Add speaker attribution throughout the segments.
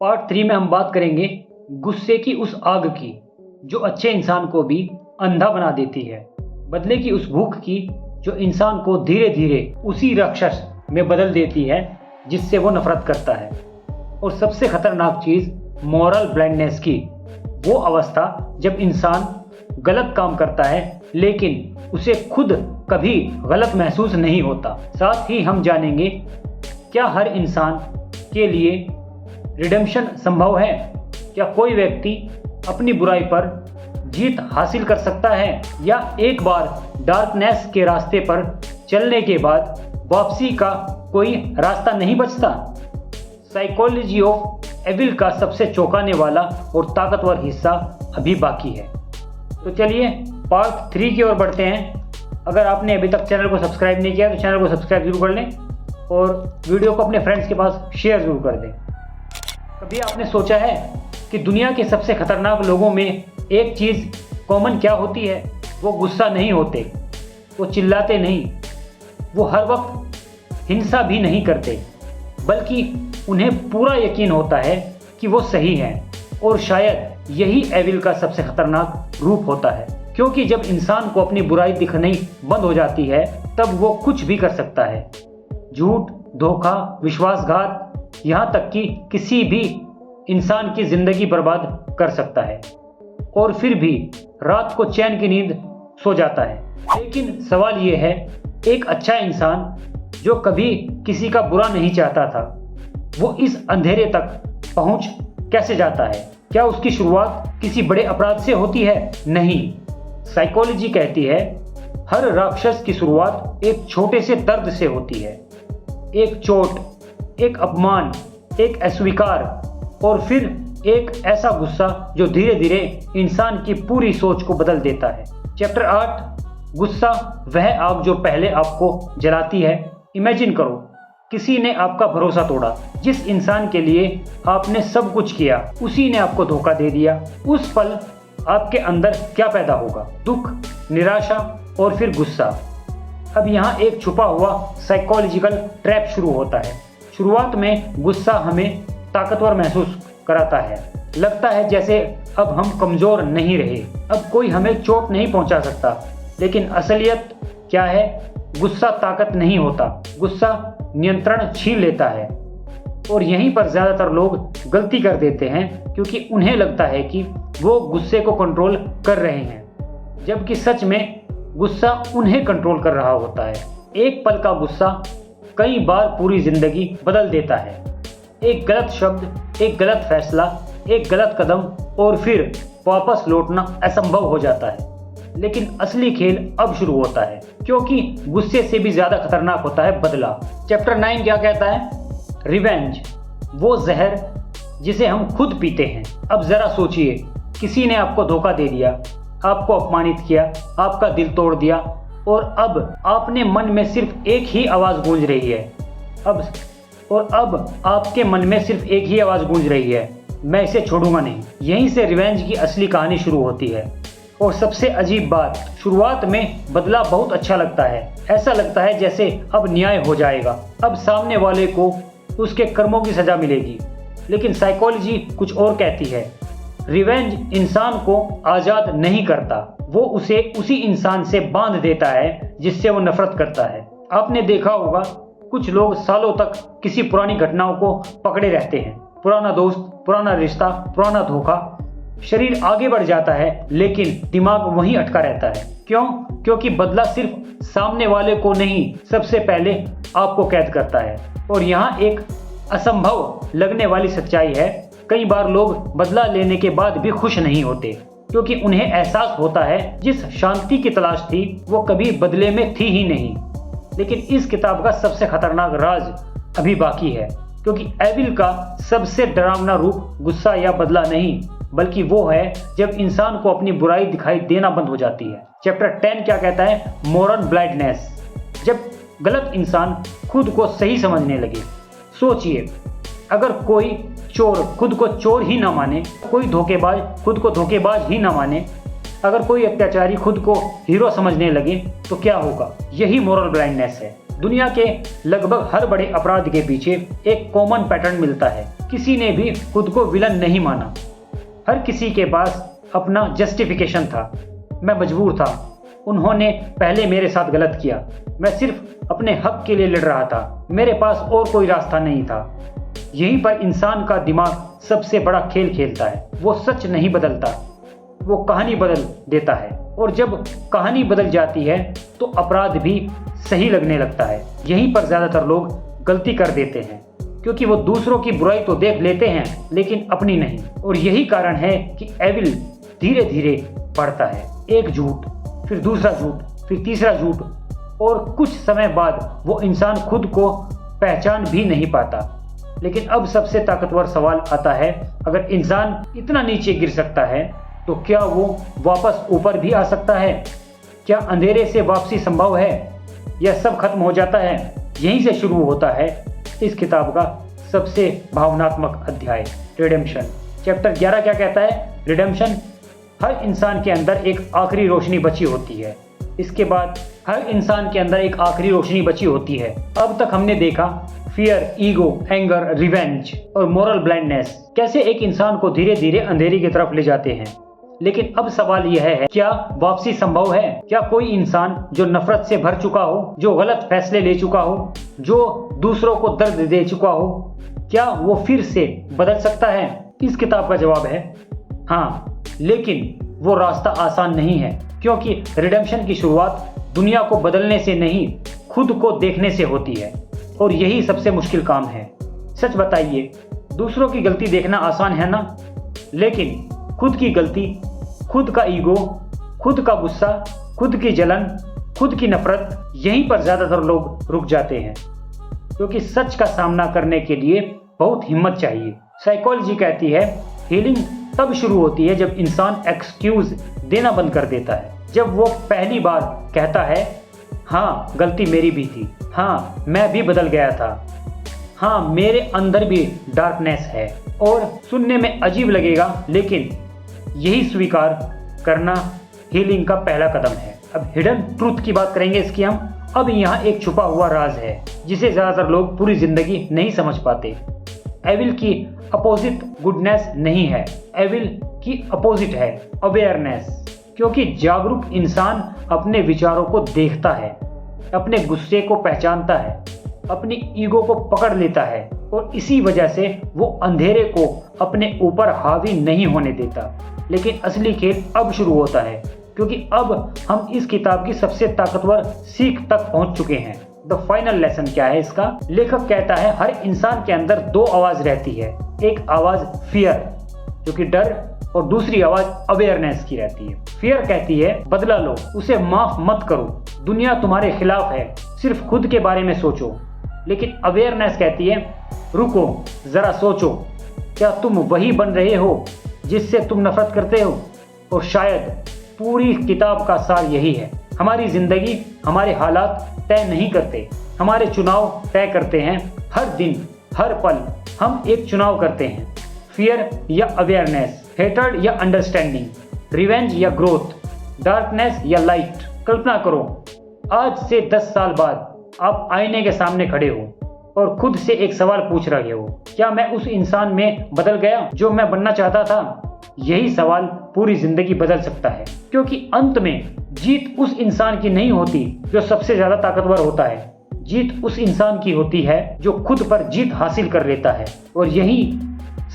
Speaker 1: Part 3 में हम बात करेंगे गुस्से की उस आग की जो अच्छे इंसान को भी अंधा बना देती है, बदले की उस भूख की जो इंसान को धीरे धीरे उसी राक्षस में बदल देती है जिससे वो नफरत करता है, और सबसे खतरनाक चीज़ मॉरल ब्लाइंडनेस की, वो अवस्था जब इंसान गलत काम करता है लेकिन उसे खुद कभी गलत महसूस नहीं होता। साथ ही हम जानेंगे क्या हर इंसान के लिए रिडेम्पशन संभव है, क्या कोई व्यक्ति अपनी बुराई पर जीत हासिल कर सकता है, या एक बार डार्कनेस के रास्ते पर चलने के बाद वापसी का कोई रास्ता नहीं बचता। साइकोलॉजी ऑफ एविल का सबसे चौंकाने वाला और ताकतवर हिस्सा अभी बाकी है। तो चलिए पार्ट 3 की ओर बढ़ते हैं। अगर आपने अभी तक चैनल को सब्सक्राइब नहीं किया तो चैनल को सब्सक्राइब जरूर कर लें और वीडियो को अपने फ्रेंड्स के पास शेयर जरूर कर दें। कभी आपने सोचा है कि दुनिया के सबसे खतरनाक लोगों में एक चीज़ कॉमन क्या होती है? वो गुस्सा नहीं होते, वो चिल्लाते नहीं, वो हर वक्त हिंसा भी नहीं करते, बल्कि उन्हें पूरा यकीन होता है कि वो सही हैं। और शायद यही एविल का सबसे खतरनाक रूप होता है, क्योंकि जब इंसान को अपनी बुराई दिखनी बंद हो जाती है तब वो कुछ भी कर सकता है। झूठ, धोखा, विश्वासघात, यहाँ तक कि किसी भी इंसान की जिंदगी बर्बाद कर सकता है और फिर भी रात को चैन की नींद सो जाता है। लेकिन सवाल ये है, एक अच्छा इंसान जो कभी किसी का बुरा नहीं चाहता था, वो इस अंधेरे तक पहुंच कैसे जाता है? क्या उसकी शुरुआत किसी बड़े अपराध से होती है? नहीं। साइकोलॉजी कहती है हर राक्षस की शुरुआत एक छोटे से दर्द से होती है, एक चोट, एक अपमान, एक अस्वीकार, और फिर एक ऐसा गुस्सा जो धीरे धीरे इंसान की पूरी सोच को बदल देता है। चैप्टर 8, गुस्सा वह आग जो पहले आपको जलाती है। इमेजिन करो, किसी ने आपका भरोसा तोड़ा, जिस इंसान के लिए आपने सब कुछ किया उसी ने आपको धोखा दे दिया। उस पल आपके अंदर क्या पैदा होगा? दुख, निराशा और फिर गुस्सा। अब यहाँ एक छुपा हुआ साइकोलॉजिकल ट्रैप शुरू होता है। शुरुआत में गुस्सा हमें ताकतवर महसूस कराता है, लगता है जैसे अब हम कमज़ोर नहीं रहे, अब कोई हमें चोट नहीं पहुंचा सकता। लेकिन असलियत क्या है? गुस्सा ताकत नहीं होता, गुस्सा नियंत्रण छीन लेता है। और यहीं पर ज़्यादातर लोग गलती कर देते हैं, क्योंकि उन्हें लगता है कि वो गुस्से को कंट्रोल कर रहे हैं, जबकि सच में गुस्सा उन्हें कंट्रोल कर रहा होता है। एक पल का गुस्सा कई बार पूरी ज़िंदगी बदल देता है। एक गलत शब्द, एक गलत फैसला, एक गलत कदम, और फिर वापस लौटना असंभव हो जाता है। लेकिन असली खेल अब शुरू होता है, क्योंकि गुस्से से भी ज़्यादा खतरनाक होता है बदला। चैप्टर 9 क्या कहता है? रिवेंज, वो जहर जिसे हम खुद पीते हैं। अब ज़रा सोचिए, किसी ने आपको धोखा दे दिया, आपको अपमानित किया, आपका दिल तोड़ दिया, और अब आपने मन में सिर्फ एक ही आवाज़ गूंज रही है। अब आपके मन में सिर्फ एक ही आवाज़ गूंज रही है, मैं इसे छोड़ूंगा नहीं। यहीं से रिवेंज की असली कहानी शुरू होती है। और सबसे अजीब बात, शुरुआत में बदला बहुत अच्छा लगता है, ऐसा लगता है जैसे अब न्याय हो जाएगा, अब सामने वाले को उसके कर्मों की सजा मिलेगी। लेकिन साइकोलॉजी कुछ और कहती है। रिवेंज इंसान को आज़ाद नहीं करता, वो उसे उसी इंसान से बांध देता है जिससे वो नफरत करता है। आपने देखा होगा, कुछ लोग सालों तक किसी पुरानी घटनाओं को पकड़े रहते हैं, पुराना दोस्त, पुराना रिश्ता, पुराना धोखा। शरीर आगे बढ़ जाता है लेकिन दिमाग वहीं अटका रहता है। क्यों? क्योंकि बदला सिर्फ सामने वाले को नहीं, सबसे पहले आपको कैद करता है। और यहाँ एक असंभव लगने वाली सच्चाई है, कई बार लोग बदला लेने के बाद भी खुश नहीं होते, क्योंकि उन्हें एहसास होता है जिस शांति की तलाश थी वो कभी बदले में थी ही नहीं। लेकिन इस किताब का सबसे खतरनाक राज अभी बाकी है, क्योंकि एविल का सबसे डरावना रूप गुस्सा या बदला नहीं, बल्कि वो है जब इंसान को अपनी बुराई दिखाई देना बंद हो जाती है। चैप्टर 10 क्या कहता है? मॉरल ब्लाइंडनेस, जब गलत इंसान खुद को सही समझने लगे। सोचिए, अगर कोई चोर खुद को चोर ही ना माने, कोई धोखेबाज खुद को धोखेबाज ही ना माने, अगर कोई अत्याचारी खुद को हीरो समझने लगे तो क्या होगा? यही मॉरल ब्लाइंडनेस है। दुनिया के लगभग हर बड़े अपराध के पीछे एक कॉमन पैटर्न मिलता है किसी ने भी खुद को विलन नहीं माना। हर किसी के पास अपना जस्टिफिकेशन था। मैं मजबूर था, उन्होंने पहले मेरे साथ गलत किया, मैं सिर्फ अपने हक के लिए लड़ रहा था, मेरे पास और कोई रास्ता नहीं था। यहीं पर इंसान का दिमाग सबसे बड़ा खेल खेलता है। वो सच नहीं बदलता, वो कहानी बदल देता है, और जब कहानी बदल जाती है तो अपराध भी सही लगने लगता है। यहीं पर ज़्यादातर लोग गलती कर देते हैं, क्योंकि वो दूसरों की बुराई तो देख लेते हैं लेकिन अपनी नहीं। और यही कारण है कि एविल धीरे धीरे बढ़ता है। एक झूठ, फिर दूसरा झूठ, फिर तीसरा झूठ, और कुछ समय बाद वो इंसान खुद को पहचान भी नहीं पाता। लेकिन अब सबसे ताकतवर सवाल आता है, अगर इंसान इतना नीचे गिर सकता है तो क्या वो वापस ऊपर भी आ सकता है? क्या अंधेरे से वापसी संभव है, या सब खत्म हो जाता है? यहीं से शुरू होता है इस किताब का सबसे भावनात्मक अध्याय, रिडेम्पशन। चैप्टर 11 क्या कहता है? रिडेम्पशन। हर इंसान के अंदर एक आखिरी रोशनी बची होती है। इसके बाद हर इंसान के अंदर एक आखिरी रोशनी बची होती है। अब तक हमने देखा फियर, ईगो, एंगर, रिवेंज और मोरल ब्लाइंडनेस कैसे एक इंसान को धीरे धीरे अंधेरे की तरफ ले जाते हैं। लेकिन अब सवाल यह है, क्या वापसी संभव है? क्या कोई इंसान जो नफरत से भर चुका हो, जो गलत फैसले ले चुका हो, जो दूसरों को दर्द दे चुका हो, क्या वो फिर से बदल सकता है? इस किताब का जवाब है हाँ, लेकिन वो रास्ता आसान नहीं है, क्योंकि रिडेम्पशन की शुरुआत दुनिया को बदलने से नहीं, खुद को देखने से होती है, और यही सबसे मुश्किल काम है। सच बताइए, दूसरों की गलती देखना आसान है ना? लेकिन खुद की गलती, खुद का ईगो, खुद का गुस्सा, खुद की जलन, खुद की नफरत, यहीं पर ज्यादातर लोग रुक जाते हैं, क्योंकि सच का सामना करने के लिए बहुत हिम्मत चाहिए। साइकोलॉजी कहती है हीलिंग तब शुरू होती है जब इंसान एक्सक्यूज देना बंद कर देता है। जब वो पहली बार कहता है हाँ, गलती मेरी भी थी, हाँ, मैं भी बदल गया था, हाँ, मेरे अंदर भी डार्कनेस है। और सुनने में अजीब लगेगा, लेकिन यही स्वीकार करना हीलिंग का पहला कदम है। अब हिडन ट्रूथ की बात करेंगे इसकी हम। अब यहाँ एक छुपा हुआ राज है जिसे ज्यादातर लोग पूरी जिंदगी नहीं समझ पाते। एविल की अपोजिट गुडनेस नहीं है, एविल की अपोजिट है अवेयरनेस। क्योंकि जागरूक इंसान अपने विचारों को देखता है, अपने गुस्से को पहचानता है, अपनी ईगो को पकड़ लेता है, और इसी वजह से वो अंधेरे को अपने ऊपर हावी नहीं होने देता। लेकिन असली खेल अब शुरू होता है, क्योंकि अब हम इस किताब की सबसे ताकतवर सीख तक पहुंच चुके हैं। द फाइनल लेसन क्या है इसका? लेखक कहता है हर इंसान के अंदर दो आवाज रहती है, एक आवाज फियर जो कि डर, और दूसरी आवाज अवेयरनेस की रहती है। फियर कहती है बदला लो, उसे माफ मत करो, दुनिया तुम्हारे खिलाफ है, सिर्फ खुद के बारे में सोचो। लेकिन अवेयरनेस कहती है रुको, जरा सोचो, क्या तुम वही बन रहे हो जिससे तुम नफरत करते हो? और शायद पूरी किताब का सार यही है, हमारी जिंदगी हमारे हालात तय नहीं करते, हमारे चुनाव तय करते हैं। हर दिन, हर पल हम एक चुनाव करते हैं, फियर या अवेयरनेस, हेटर्ड या अंडरस्टैंडिंग, रिवेंज या ग्रोथ, डार्कनेस या लाइट। कल्पना करो, आज से 10 साल बाद आप आईने के सामने खड़े हो और खुद से एक सवाल पूछ रहे हो, क्या मैं उस इंसान में बदल गया जो मैं बनना चाहता था? यही सवाल पूरी जिंदगी बदल सकता है, क्योंकि अंत में जीत उस इंसान की नहीं होती जो सबसे ज्यादा ताकतवर होता है, जीत उस इंसान की होती है जो खुद पर जीत हासिल कर लेता है। और यही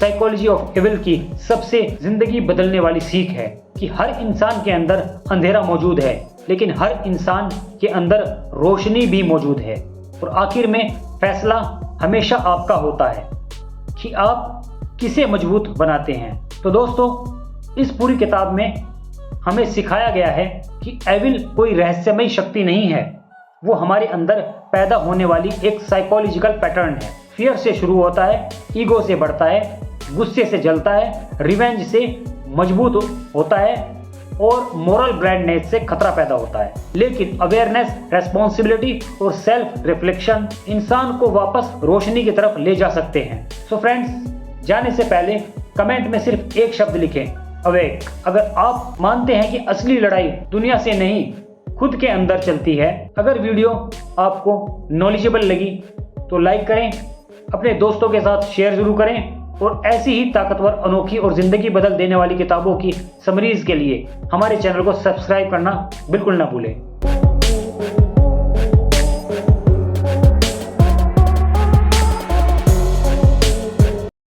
Speaker 1: साइकोलॉजी ऑफ एविल की सबसे जिंदगी बदलने वाली सीख है कि हर इंसान के अंदर अंधेरा मौजूद है, लेकिन हर इंसान के अंदर रोशनी भी मौजूद है। और आखिर में फैसला हमेशा आपका होता है कि आप किसे मजबूत बनाते हैं। तो दोस्तों, इस पूरी किताब में हमें सिखाया गया है कि एविल कोई रहस्यमयी शक्ति नहीं है, वो हमारे अंदर पैदा होने वाली एक साइकोलॉजिकल पैटर्न है। फियर से शुरू होता है, ईगो से बढ़ता है, गुस्से से जलता है, रिवेंज से मजबूत होता है, और मोरल ब्लाइंडनेस से खतरा पैदा होता है। लेकिन अवेयरनेस, रेस्पॉन्सिबिलिटी और सेल्फ रिफ्लेक्शन इंसान को वापस रोशनी की तरफ ले जा सकते हैं। सो फ्रेंड्स, जाने से पहले कमेंट में सिर्फ एक शब्द लिखें, अवेक। अगर आप मानते हैं कि असली लड़ाई दुनिया से नहीं, खुद के अंदर चलती है। अगर वीडियो आपको नॉलेजेबल लगी तो लाइक करें, अपने दोस्तों के साथ शेयर जरूर करें, और ऐसी ही ताकतवर, अनोखी और जिंदगी बदल देने वाली किताबों की समरीज के लिए हमारे चैनल को सब्सक्राइब करना बिल्कुल ना भूलें।